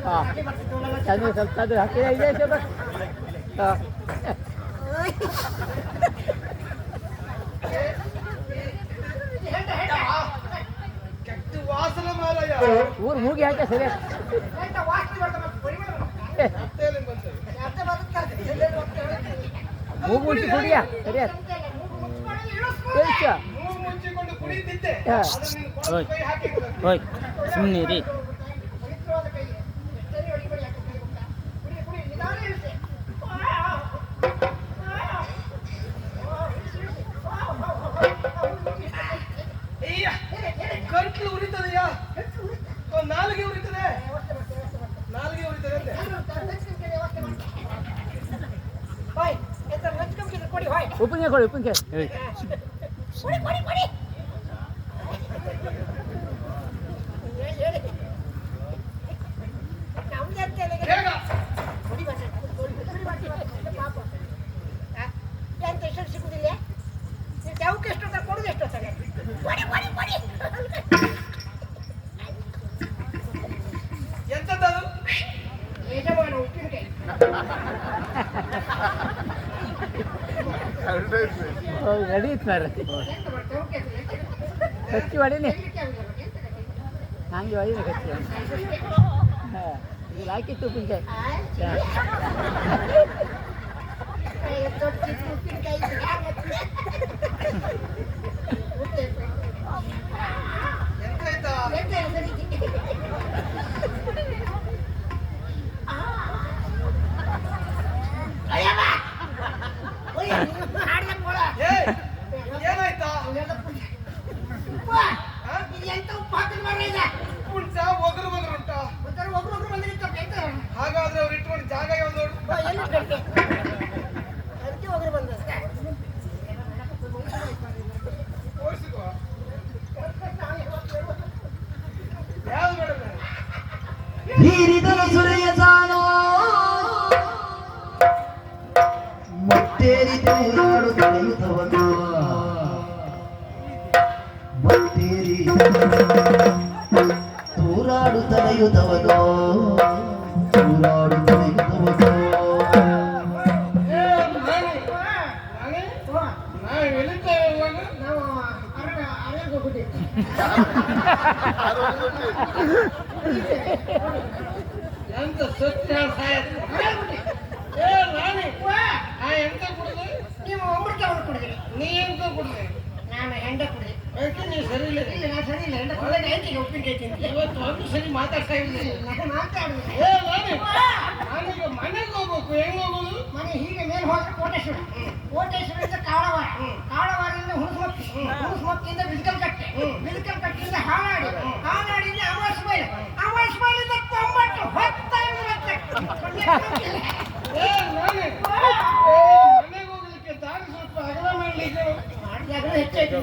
ಹಾಂ ಚಂದ್ರ ಸ್ವಲ್ಪ ಅದು ಹಾಕಿ ಇದೆ ಹಾಂ ಊರು ಮೂಗಿ ಹಾಕಿ ಸರಿ ಮೂಗು ಮುಂಚಿ ಕುಡಿಯ ಸರಿಯ ಸುಮ್ಮನೆ ರೀ ಗಂಟ್ಲು ಉರಿತದೆಯಾ ನಾಲಿಗೆ ಉರಿತದೆ ನಾಲಿಗೆ ಉರಿತದೆ ಉಪ್ಪಿನಕಾಯಿ ಕೊಡಿ ಉಪ್ಪಿನಕಾಯಿ ಸಿಗುದಿಲ್ಲ ಯಾವಕ್ಕೆ ಎಷ್ಟೊತ್ತ ಕೊಡುದು ಎಷ್ಟೊತ್ತಾಗ ಎಂತದ್ದು ಯಜಮಾನ ಉಪ್ಪಿನಕಾಯಿ ನಡೀತು ಮಾರ ಕಚ್ಚಿ ಹೊಡಿನಿ ಹಂಗೆ ಹೊಡಿನಿ ಕಚ್ಚಿ ಹಾಂ ಇಲ್ಲಿ ಹಾಕಿತ್ತು ಉಪ್ಪಿನಕಾಯಿ ಏನಾಯ್ತಾ ಉಂಟಾ ಒಗರು ಒಗರು ಉಂಟಾ ಹಾಗಾದ್ರೆ ಅವ್ರು ಇಟ್ಕೊಂಡು ಜಾಗ ಯಾವ್ದು ತೋರಿಸಿದ್ವಾ ಯಾವ್ದು ಮೇಡಮ್ ಹೀರಿದನು ಸುರೆಯ ಸಾನೋ ಮತ್ತೇರಿ ತೂರಾಡು ತಡೆಯುತ್ತವನು ಮತ್ತೇರಿ ತೂರಾಡು ತಡೆಯುತ್ತವನು ತೂರಾಡು ತಡೆಯುತ್ತವನು ಎಂತ ಸತ್ಯ ಎಂತ ಕುಡಿದು ನೀವು ಒಬ್ಬರಿಗೆ ಅವ್ರು ಕುಡಿದ್ರಿ ನೀ ಎಂತ ಕುಡಿದೆ ನಾನು ಹೆಂಡ ಕುಡಿದೆ ಯಾಕೆ ನೀವು ಸರಿ ಇಲ್ಲ ಇಲ್ಲ ನಾನು ಸರಿ ಇಲ್ಲ ಹೆಂಡ ಕುಡಿದ ನೈಟಿಗೆ ಉಪ್ಪಿನಕಾಯಿ ತಿಂತೀನಿ ಇವತ್ತು ಒಂದು ಸರಿ ಮಾತಾಡ್ತಾ ಇದ್ದೀನಿ ನಾನು ಮಾತಾಡುದು ನಾನೀಗ ಮನೆಗೆ ಹೋಗ್ಬೇಕು ಹೆಂಗ್ ಹೋಗೋದು ಮನೆ ಹೀಗೆ ಮೇಲೆ ಹೋದ್ರೆ ಕೋಟೇಶ್ವರ ಕೋಟೇಶ್ವರದಿಂದ ಕಾಳವಾರ ಕಾಳವಾರದಿಂದ ಹುಣಸಮಕ್ಕಿಯಿಂದ ಬಿಲ್ಕಲ್ ಕಟ್ಟೆಯಿಂದ ಹಾನಾಡಿಯಿಂದ ಅಮಾವಾಸ್ಯ ಬೈಲಿಂದ 90 ಮನೆಗೆ ಹೋಗ್ಲಿಕ್ಕೆ ದಾರಿ ಸ್ವಲ್ಪ ಅಗಲ ಮಾಡ್ಲಿಕ್ಕೆ ಹೆಚ್ಚಾಯ್ತು